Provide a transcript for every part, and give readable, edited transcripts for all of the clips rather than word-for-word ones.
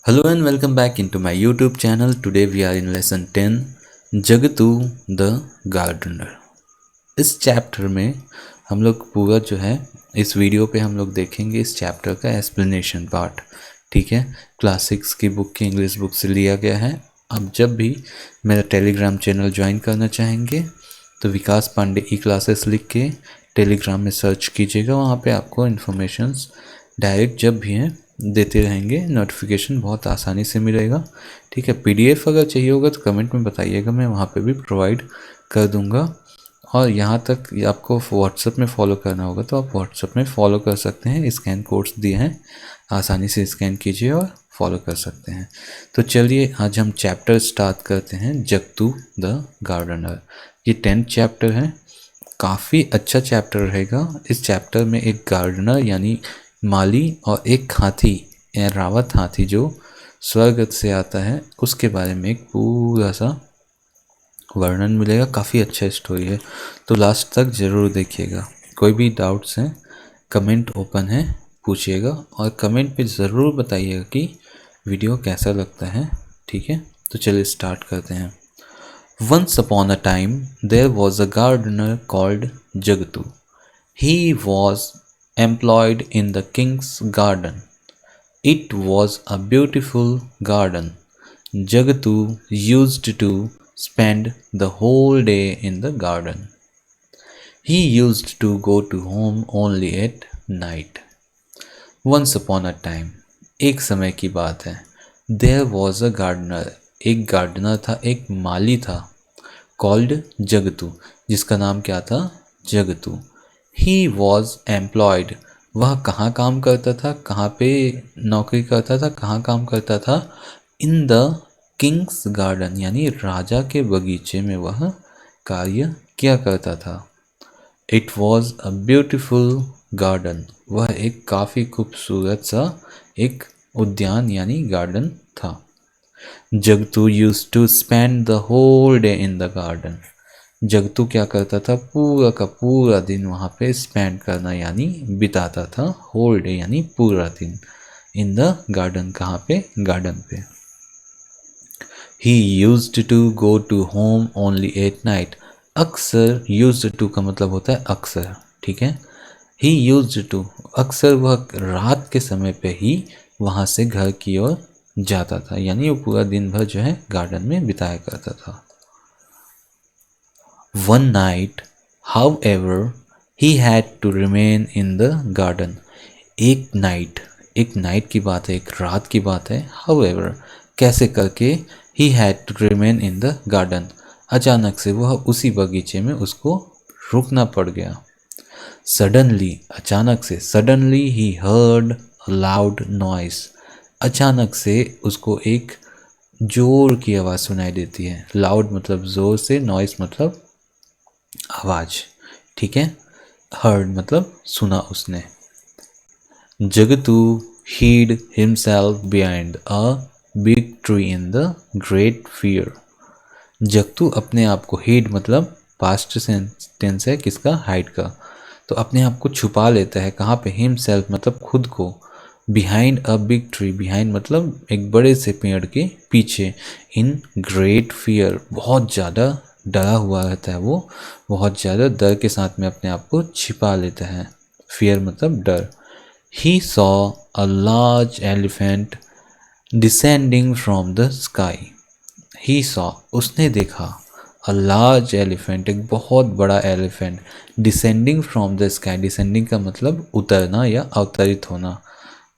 Hello and welcome back into my YouTube channel. Today we are in lesson 10 Jagtu the gardener. इस chapter में हम लोग पूरा जो है इस वीडियो पे हम लोग देखेंगे इस चैप्टर का एक्सप्लेनेशन पार्ट। ठीक है, क्लास 6 की बुक की इंग्लिश बुक से लिया गया है। अब जब भी मेरा टेलीग्राम चैनल ज्वाइन करना चाहेंगे तो विकास पांडे ई क्लासेस लिख के टेलीग्राम में सर्च कीजिएगा। वहाँ पे आपको इन्फॉर्मेशंस डायरेक्ट जब भी हैं देते रहेंगे, नोटिफिकेशन बहुत आसानी से मिलेगा। ठीक है, पीडीएफ अगर चाहिए होगा तो कमेंट में बताइएगा, मैं वहाँ पे भी प्रोवाइड कर दूँगा। और यहाँ तक आपको व्हाट्सएप में फॉलो करना होगा तो आप व्हाट्सएप में फॉलो कर सकते हैं। स्कैन कोड्स दिए हैं, आसानी से स्कैन कीजिए और फॉलो कर सकते हैं। तो चलिए आज हम चैप्टर स्टार्ट करते हैं, जगतू द गार्डनर। ये 10th चैप्टर है, काफ़ी अच्छा चैप्टर रहेगा। इस चैप्टर में एक गार्डनर यानी माली और एक हाथी या रावत हाथी जो स्वर्ग से आता है उसके बारे में एक पूरा सा वर्णन मिलेगा। काफ़ी अच्छा स्टोरी है, तो लास्ट तक ज़रूर देखिएगा। कोई भी डाउट्स हैं कमेंट ओपन है, पूछिएगा और कमेंट पे ज़रूर बताइएगा कि वीडियो कैसा लगता है। ठीक है, तो चलिए स्टार्ट करते हैं। Once upon a time, there was a gardener called Jagatu. He was employed in the king's garden. It was a beautiful garden. Jagatu used to spend the whole day in the garden. He used to go to home only at night. Once upon a time, एक समय की बात है। There was a gardener, एक gardener था, एक माली था। Called Jugto, जिसका नाम क्या था? जगतू। ही वॉज एम्प्लॉयड, वह कहाँ काम करता था, कहाँ पे नौकरी करता था, कहाँ काम करता था? इन द किंग्स गार्डन, यानी राजा के बगीचे में वह कार्य किया करता था। It was a beautiful garden, वह एक काफ़ी खूबसूरत सा एक उद्यान यानी गार्डन था। Jagtu used to spend the whole day in the garden, Jagtu क्या करता था? पूरा का पूरा दिन वहाँ पे स्पेंड करना यानी बिताता था। होल डे यानी पूरा दिन। इन द गार्डन, कहाँ पे? गार्डन पे। He used to go to home only at night, अक्सर, यूज्ड टू का मतलब होता है अक्सर। ठीक है, ही यूज्ड टू, अक्सर वह रात के समय पे ही वहाँ से घर की ओर जाता था, यानी वो पूरा दिन भर जो है गार्डन में बिताया करता था। One night, however, he had to remain in the garden. एक नाइट की बात है, एक रात की बात है। However, कैसे करके? He had to remain in the garden. अचानक से वह उसी बगीचे में उसको रुकना पड़ गया। Suddenly, अचानक से, suddenly he heard a loud noise. अचानक से उसको एक जोर की आवाज़ सुनाई देती है। लाउड मतलब जोर से, नॉइस मतलब आवाज़। ठीक है, हर्ड मतलब सुना उसने। Jugto hid himself behind a big tree in the great fear. Jugto अपने आप को, hid मतलब पास्ट टेंस है किसका? हाइड का। तो अपने आप को छुपा लेता है, कहाँ पे? himself मतलब खुद को। Behind a big tree, behind मतलब एक बड़े से पेड़ के पीछे। इन ग्रेट फियर, बहुत ज़्यादा डरा हुआ रहता है वो, बहुत ज़्यादा डर के साथ में अपने आप को छिपा लेता है। फियर मतलब डर। He saw a large elephant descending from the sky. He saw, उसने देखा, अ लार्ज एलिफेंट, एक बहुत बड़ा elephant, descending from the sky, descending का मतलब उतरना या अवतरित होना।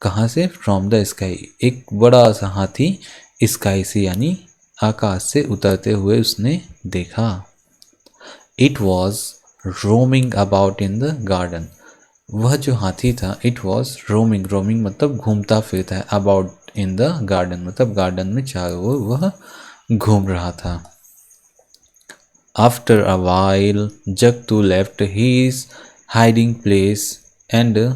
कहाँ से? फ्रॉम द स्काई, एक बड़ा सा हाथी स्काई से यानी आकाश से उतरते हुए उसने देखा। It was roaming about in the garden, वह जो हाथी था, इट वॉज रोमिंग, रोमिंग मतलब घूमता फिरता है, अबाउट इन द गार्डन मतलब गार्डन में चारों ओर वह घूम रहा था। After a while Jagtu left his hiding place and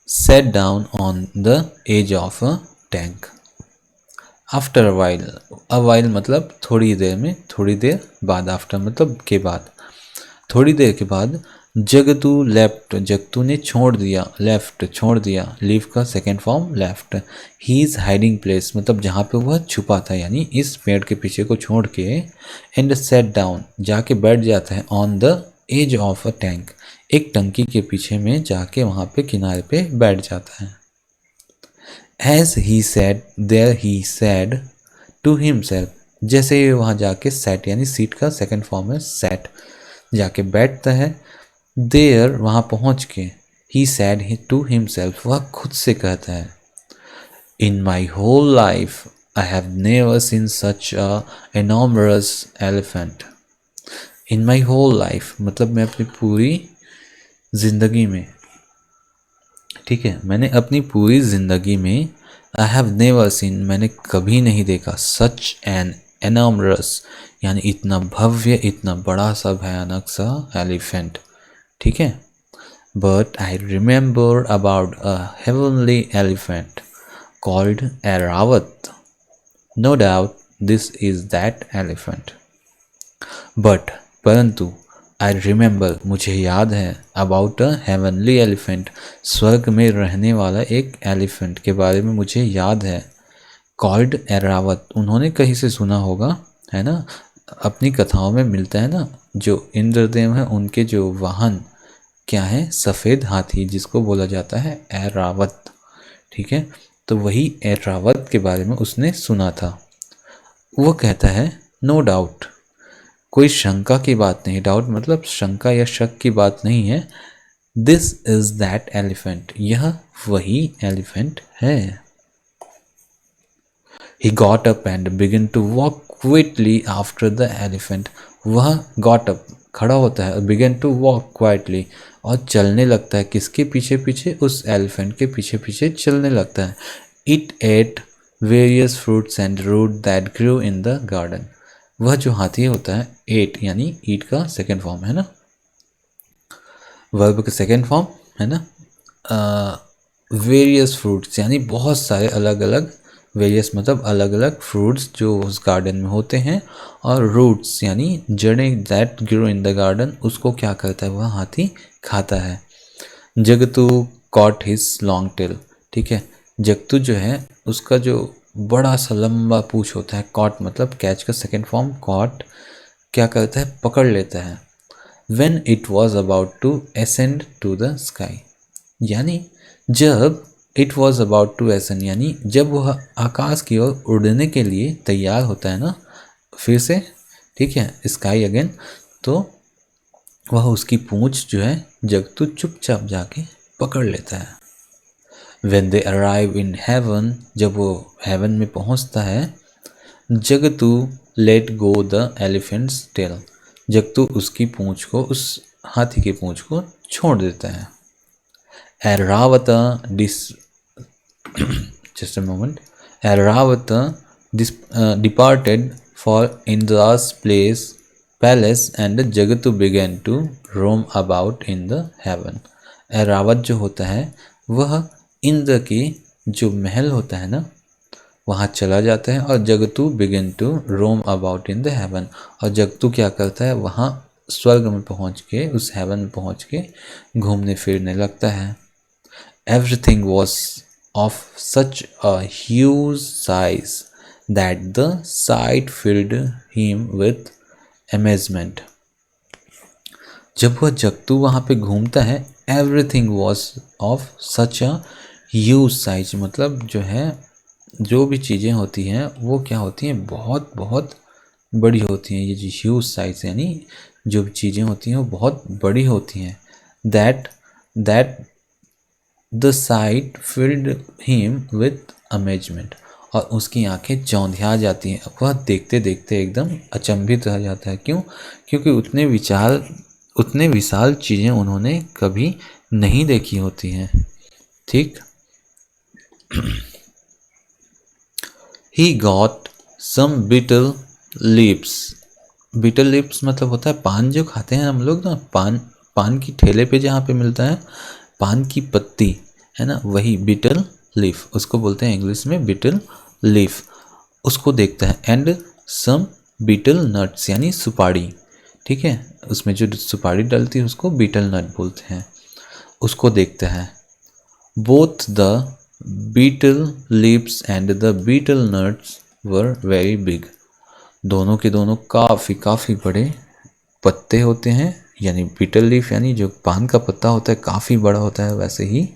sat down on the edge of a tank. After a while मतलब थोड़ी देर में, थोड़ी देर बाद, after मतलब के बाद, थोड़ी देर के बाद जगतू लेफ्ट, जगतू ने छोड़ दिया, लेफ्ट छोड़ दिया, लीव का second form left. He is hiding place मतलब जहाँ पे वह छुपा था, यानी इस पेड़ के पीछे को छोड़ के, एंड सेट डाउन जाके बैठ जाता है, on the edge of a tank, एक टंकी के पीछे में जाके वहाँ पे किनारे पे बैठ जाता है। As he said there he said to himself, जैसे ही वहाँ जाके सेट यानी सीट का सेकेंड फॉर्म है सेट, जाके बैठता है। देयर वहाँ पहुँच के, ही सैड टू हिमसेल्फ वह खुद से कहता है, in my whole life I have never seen such a enormous elephant. In my whole life मतलब मैं अपनी पूरी जिंदगी में, ठीक है, मैंने अपनी पूरी जिंदगी में, आई हैव नेवर सीन मैंने कभी नहीं देखा, सच एन एनॉमरस यानी इतना भव्य, इतना बड़ा सा भयानक सा एलिफेंट, ठीक है। But I remember about a heavenly elephant called Aravat. No doubt this is that elephant. But परंतु I remember मुझे याद है about a heavenly elephant स्वर्ग में रहने वाला एक एलिफेंट के बारे में मुझे याद है। Called Aravat उन्होंने कहीं से सुना होगा, है ना, अपनी कथाओं में मिलता है ना, जो इंद्रदेव हैं उनके जो वाहन क्या है, सफ़ेद हाथी, जिसको बोला जाता है ऐरावत, ठीक है। तो वही ऐरावत के बारे में उसने सुना था। वो कहता है नो डाउट, कोई शंका की बात नहीं, डाउट मतलब शंका या शक की बात नहीं है, दिस इज दैट एलिफेंट यह वही एलिफेंट है। He got up and began to walk quietly after the elephant. वह got up खड़ा होता है, began to walk quietly और चलने लगता है, किसके पीछे पीछे, उस एलिफेंट के पीछे पीछे चलने लगता है। It ate various fruits and roots that grew in the garden. वह जो हाथी होता है, ate यानी eat का सेकेंड फॉर्म है ना, वर्ब का सेकेंड फॉर्म है ना, वेरियस फ्रूट्स यानी बहुत सारे अलग अलग, वेरियस मतलब अलग अलग फ्रूट्स जो उस गार्डन में होते हैं, और रूट्स यानी जड़ें, that grow in the garden, उसको क्या करता है, वह हाथी खाता है। Jugto cot his long tail, ठीक है, जगतू जो है उसका जो बड़ा सा लंबा पूंछ होता है, कॉट मतलब कैच का सेकेंड फॉर्म, कॉट क्या करता है, पकड़ लेता है। When it was about to ascend to the sky, यानी जब it was about to ascend यानी जब वह आकाश की ओर उड़ने के लिए तैयार होता है ना, फिर से, ठीक है, स्काई अगेन, तो वह उसकी पूंछ जो है जगतू चुपचाप जाके पकड़ लेता है। When they arrive in heaven, जब वो हेवन में पहुंचता है, Jugto let go the elephant's tail, Jugto उसकी पूंछ को, उस हाथी की पूंछ को छोड़ देता है। Airavat just a moment, Airavat departed for Indra's palace and Jugto began to roam about in the heaven. Airavat जो होता है वह इंद्र की जो महल होता है ना, वहाँ चला जाता है, और Jagtu begin to roam about in the heaven, और जगतू क्या करता है, वहाँ स्वर्ग में पहुँच के, उस हेवन में पहुँच के घूमने फिरने लगता है। Everything was of such a huge size that the site field him with amazement. जब वह जगतू वहाँ पे घूमता है, everything was of such a huge size मतलब जो है, जो भी चीज़ें होती हैं वो क्या होती हैं, बहुत बहुत बड़ी होती हैं। ये जो ह्यूज साइज यानी जो भी चीज़ें होती हैं वो बहुत बड़ी होती हैं। That the site field him with amazement, और उसकी आंखें चौंधिया जाती हैं, वह देखते देखते एकदम अचंभित रह जाता है। क्यों? क्योंकि उतने विशाल चीज़ें उन्होंने कभी नहीं देखी होती हैं, ठीक। He got some betel leaves. betel leaves मतलब होता है पान जो खाते हैं हम लोग ना, पान की ठेले पे जहाँ पे मिलता है, पान की पत्ती है ना, वही betel leaf, उसको बोलते हैं इंग्लिश में betel leaf, उसको देखता है। एंड some betel nuts यानी सुपारी, ठीक है, उसमें जो सुपारी डलती है उसको बीटल नट बोलते हैं। उसको देखते हैं। Both the betel leaves and the betel nuts were very big. दोनों के दोनों काफ़ी बड़े पत्ते होते हैं, यानी बीटल लीफ यानी जो पान का पत्ता होता है काफ़ी बड़ा होता है, वैसे ही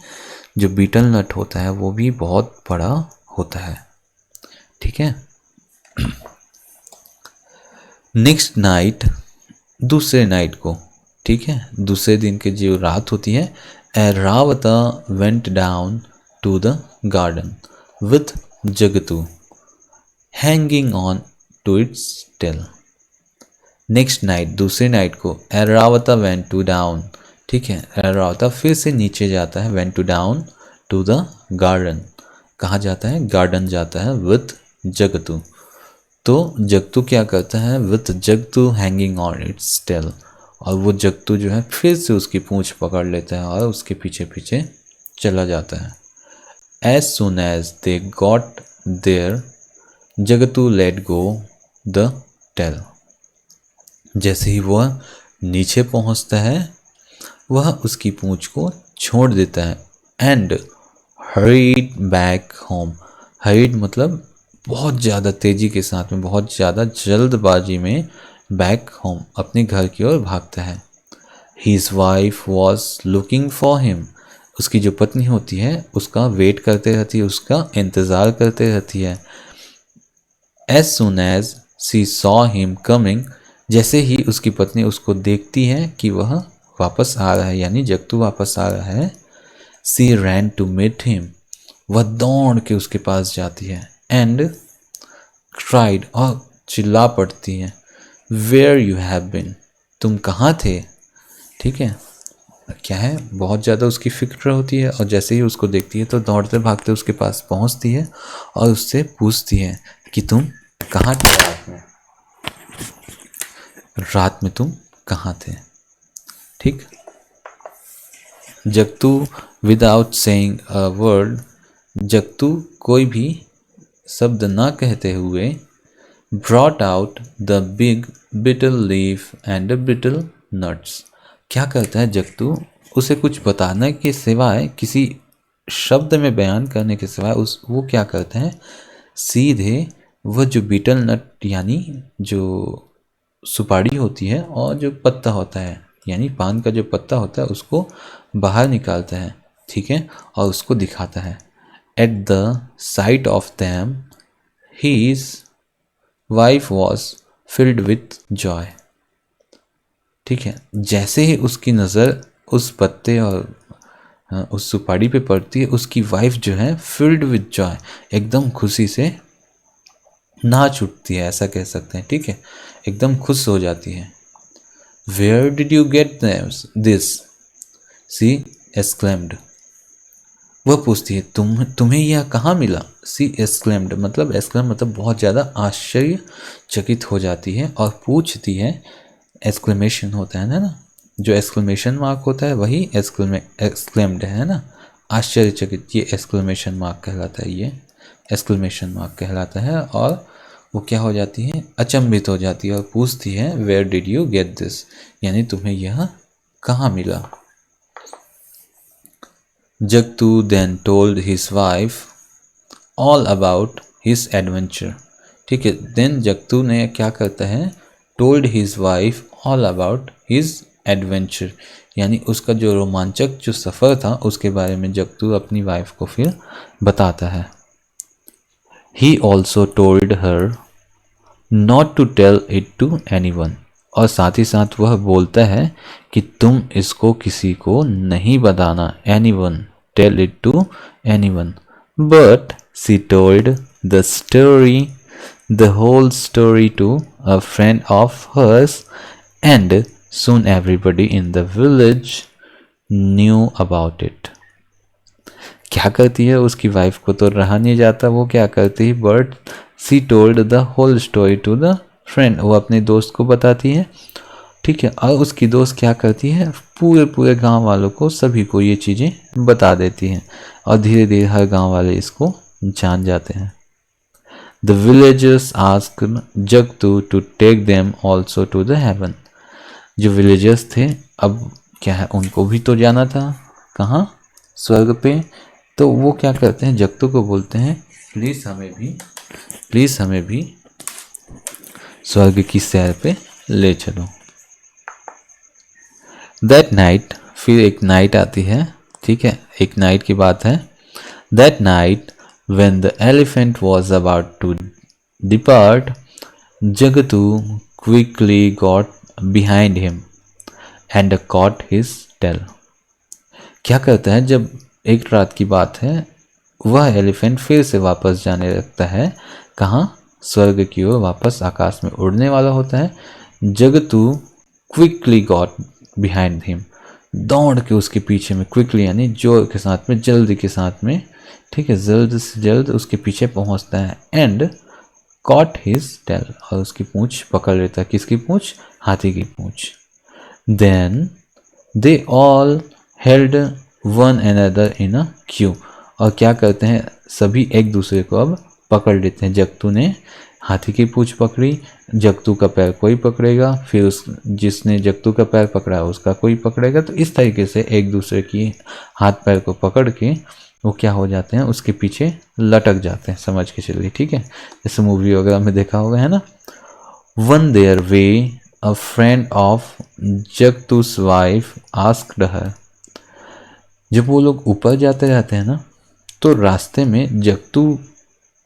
जो बीटल नट होता है वो भी बहुत बड़ा होता है। ठीक है। नेक्स्ट नाइट, दूसरे नाइट को, ठीक है, दूसरे दिन के जो रात होती है, Airavata went down to the garden with Jagtu hanging on to its tail. Next night, दूसरे नाइट को, ऐरावता वेंट टू डाउन, ठीक है, ऐरावता फिर से नीचे जाता है, went to down to the garden, कहाँ जाता है, गार्डन जाता है, विथ जगतू। तो जगतू क्या करता है, with Jagtu hanging on its tail, और वो जगतू जो है फिर से उसकी पूंछ पकड़ लेता है और उसके पीछे पीछे चला जाता है। As soon as they got there Jagtu let go the tail. जैसे ही वह नीचे पहुंचता है वह उसकी पूंछ को छोड़ देता है। And hurried back home. Hurried मतलब बहुत ज़्यादा तेज़ी के साथ में, बहुत ज़्यादा जल्दबाजी में, बैक होम अपने घर की ओर भागता है। His wife was looking for him। उसकी जो पत्नी होती है उसका वेट करते रहती है, उसका इंतज़ार करते रहती है। As soon as she saw him coming, जैसे ही उसकी पत्नी उसको देखती है कि वह वापस आ रहा है, यानी जगतू वापस आ रहा है, she ran to meet him, वह दौड़ के उसके पास जाती है। एंड cried, और चिल्ला पड़ती है, where you have been, तुम कहाँ थे। ठीक है, क्या है, बहुत ज़्यादा उसकी फिक्र होती है, और जैसे ही उसको देखती है तो दौड़ते भागते उसके पास पहुंचती है और उससे पूछती है कि तुम कहाँ थे रात में, रात में तुम कहाँ थे। ठीक। Jagtu without saying a word, Jagtu कोई भी शब्द ना कहते हुए, brought out the big betel leaf and betel nuts. क्या करता है जगतू, उसे कुछ बताने के सिवाय, किसी शब्द में बयान करने के सिवाय वो क्या करते हैं, सीधे वह जो बीटल नट यानी जो सुपारी होती है और जो पत्ता होता है यानी पान का जो पत्ता होता है उसको बाहर निकालता है। ठीक है, और उसको दिखाता है। At the sight of them his wife was filled with joy. ठीक है, जैसे ही उसकी नज़र उस पत्ते और उस सुपारी पे पड़ती है, उसकी वाइफ जो है फिल्ड विथ जॉय, एकदम खुशी से नाच उठती है, ऐसा कह सकते हैं। ठीक है, एकदम खुश हो जाती है। Where did you get this, she exclaimed. वह पूछती है तुम्हें यह कहाँ मिला। सी एक्सक्लेम्ड मतलब, एक्सक्लेम मतलब बहुत ज़्यादा आश्चर्यचकित हो जाती है और पूछती है, एक्सक्लेमेशन होता है ना, जो एक्सक्लेमेशन मार्क होता है वही एक्सक्लेम्ड है ना, आश्चर्यचकित, ये एक्सक्लेमेशन मार्क कहलाता है, ये एक्सक्लेमेशन मार्क कहलाता है। और वो क्या हो जाती है, अचंभित हो जाती है और पूछती है, where did you get this, यानी तुम्हें यह कहाँ मिला। Jagtu then told his wife all about his adventure. ठीक है, देन जगतू ने क्या करता है, told his wife all about his adventure, यानी उसका जो रोमांचक जो सफ़र था उसके बारे में जगतू अपनी वाइफ को फिर बताता है। He also told her not to tell it to anyone, और साथ ही साथ वह बोलता है कि तुम इसको किसी को नहीं बताना, anyone, tell it to anyone. But she told the story, the whole story to a friend of hers, and soon everybody in the village knew about it। क्या करती है, उसकी वाइफ को तो रहा नहीं जाता, वो क्या करती है, but she told the whole story to the friend, वो अपने दोस्त को बताती है। ठीक है, और उसकी दोस्त क्या करती है, पूरे गांव वालों को, सभी को ये चीज़ें बता देती हैं और धीरे धीरे हर गांव वाले इसको जान जाते हैं। The villagers asked Jagtu to take them also to the heaven. जो विलेजर्स थे अब क्या है, उनको भी तो जाना था कहाँ, स्वर्ग पे। तो वो क्या करते हैं, जगतू को बोलते हैं प्लीज़ हमें भी स्वर्ग की सैर पे ले चलो। दैट नाइट, फिर एक नाइट आती है, ठीक है, एक नाइट की बात है। That night when the elephant was about to depart, Jagtu quickly got behind him and caught his tail. क्या करता है, जब एक रात की बात है, वह एलिफेंट फिर से वापस जाने लगता है कहाँ, स्वर्ग की ओर वापस आकाश में उड़ने वाला होता है। Jugto quickly got behind him, दौड़ के उसके पीछे में, क्विकली यानी जोर के साथ में, जल्दी के साथ में, ठीक है, जल्द से जल्द उसके पीछे पहुंचता है। एंड कॉट हिज टेल, और उसकी पूंछ पकड़ लेता है। किसकी पूंछ, हाथी की पूंछ। Then they all held one another in a queue, और क्या करते हैं, सभी एक दूसरे को अब पकड़ लेते हैं। जगतू ने हाथी की पूंछ पकड़ी, जगतू का पैर कोई पकड़ेगा, फिर उस जिसने जगतू का पैर पकड़ा उसका कोई पकड़ेगा। तो इस तरीके से एक दूसरे की हाथ पैर को पकड़ के वो क्या हो जाते हैं, उसके पीछे लटक जाते हैं, समझ के चलिए, ठीक है, जैसे मूवी वगैरह में देखा होगा, है ना। One there way a friend of Jagtu's wife asked her, जब वो लोग ऊपर जाते रहते हैं ना, तो रास्ते में जगतू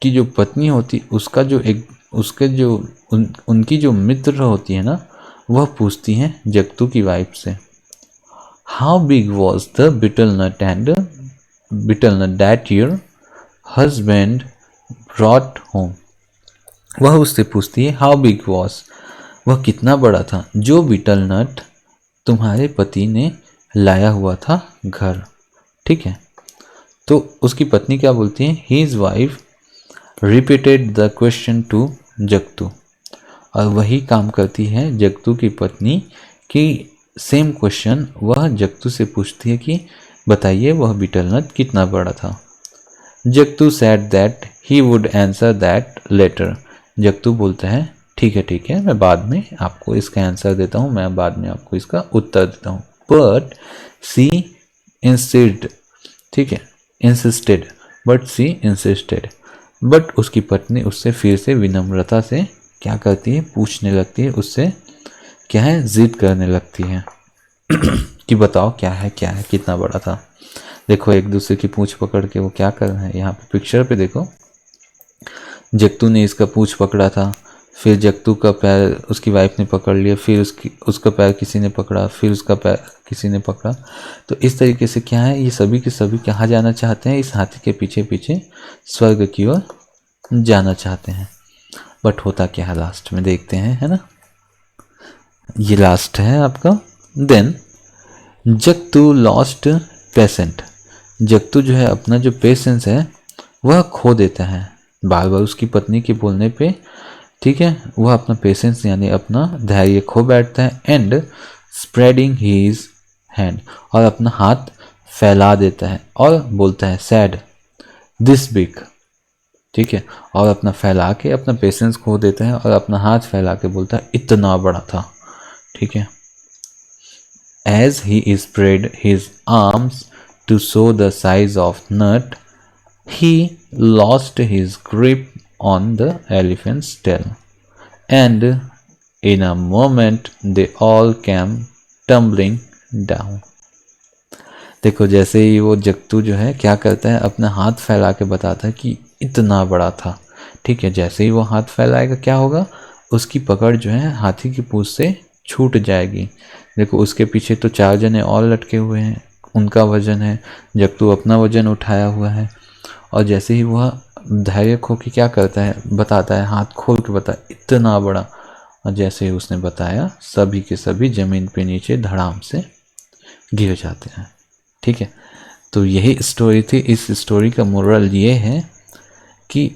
की जो पत्नी होती, उसका जो एक उसके जो उनकी जो मित्र होती है ना, वह पूछती हैं जगतू की वाइफ से, how big was the betel nut that your husband brought home. वह उससे पूछती है हाउ बिग वॉज, वह कितना बड़ा था जो बिटल नट तुम्हारे पति ने लाया हुआ था घर, ठीक है। तो उसकी पत्नी क्या बोलती है, his wife repeated the question to Jagtu, और वही काम करती है जगतू की पत्नी कि सेम क्वेश्चन वह जगतू से पूछती है कि बताइए वह बिटल नट कितना बड़ा था। Jagtu said that he would answer that later, Jagtu बोलता है ठीक है, मैं बाद में आपको इसका आंसर देता हूँ, मैं बाद में आपको इसका उत्तर देता हूँ। बट सी इंसिस्टेड, ठीक है, insisted, but she insisted, but उसकी पत्नी उससे फिर से विनम्रता से क्या करती है, पूछने लगती है, उससे क्या है, जिद करने लगती है कि बताओ क्या है कितना बड़ा था। देखो एक दूसरे की पूंछ पकड़ के वो क्या कर रहे हैं, यहाँ पे पिक्चर पे देखो, जगतू ने इसका पूंछ पकड़ा था, फिर जगतू का पैर उसकी वाइफ ने पकड़ लिया, फिर उसका पैर किसी ने पकड़ा, फिर उसका पैर किसी ने पकड़ा। तो इस तरीके से क्या है, ये सभी के सभी कहाँ जाना चाहते हैं, इस हाथी के पीछे पीछे स्वर्ग की ओर जाना चाहते हैं। बट होता क्या है लास्ट में देखते हैं, है ना, ये लास्ट है आपका। Then Jugto lost patient, Jugto जो है अपना जो पेशेंस है वह खो देता है बार बार उसकी पत्नी के बोलने पे, ठीक है, वह अपना पेशेंस यानी अपना धैर्य खो बैठता है। एंड स्प्रेडिंग हीज हैंड, और अपना हाथ फैला देता है और बोलता है सैड दिस बिग, ठीक है, और अपना फैला के अपना पेशेंस खो देता है और अपना हाथ फैला के बोलता है इतना बड़ा था, ठीक है। As he spread his arms to show the size of nut, he lost his grip on the elephant's tail, and in a moment they all came tumbling down। देखो जैसे ही वो जगतू जो है क्या करता है, अपना हाथ फैला के बताता है कि इतना बड़ा था, ठीक है, जैसे ही वो हाथ फैलाएगा क्या होगा, उसकी पकड़ जो है हाथी की पूंछ से छूट जाएगी। देखो उसके पीछे तो 4 जने और लटके हुए हैं, उनका वजन है, जगतू अपना वजन उठाया हुआ है, और जैसे ही वह धैर्य खो के क्या करता है, बताता है, हाथ खोल के बताया इतना बड़ा, और जैसे ही उसने बताया सभी के सभी जमीन पे नीचे धड़ाम से गिर जाते हैं, ठीक है। तो यही स्टोरी थी। इस स्टोरी का मोरल ये है कि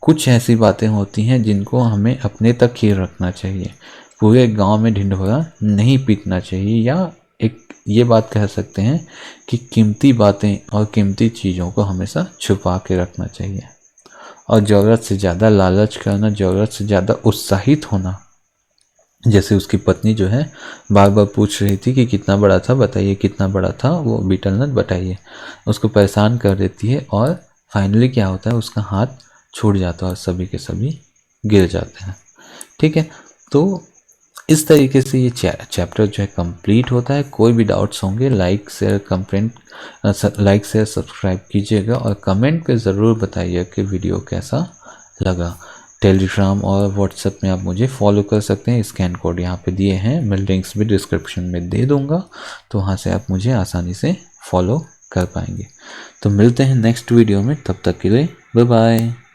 कुछ ऐसी बातें होती हैं जिनको हमें अपने तक ही रखना चाहिए, पूरे गांव में ढिंढोरा नहीं पीटना चाहिए, या एक ये बात कह सकते हैं कि कीमती बातें और कीमती चीज़ों को हमेशा छुपा के रखना चाहिए, और ज़रूरत से ज़्यादा लालच करना, ज़रूरत से ज़्यादा उत्साहित होना जैसे उसकी पत्नी जो है बार बार पूछ रही थी कि कितना बड़ा था बताइए, कितना बड़ा था वो बीटल नट बताइए, उसको परेशान कर देती है और फाइनली क्या होता है, उसका हाथ छूट जाता है और सभी के सभी गिर जाते हैं। ठीक है, तो इस तरीके से ये चैप्टर जो है कंप्लीट होता है। कोई भी डाउट्स होंगे लाइक शेयर सब्सक्राइब कीजिएगा और कमेंट पे ज़रूर बताइए कि वीडियो कैसा लगा। टेलीग्राम और व्हाट्सएप में आप मुझे फॉलो कर सकते हैं, स्कैन कोड यहाँ पे दिए हैं, मैं लिंक्स भी डिस्क्रिप्शन में दे दूँगा, तो वहाँ से आप मुझे आसानी से फॉलो कर पाएंगे। तो मिलते हैं नेक्स्ट वीडियो में, तब तक के लिए बाय बाय।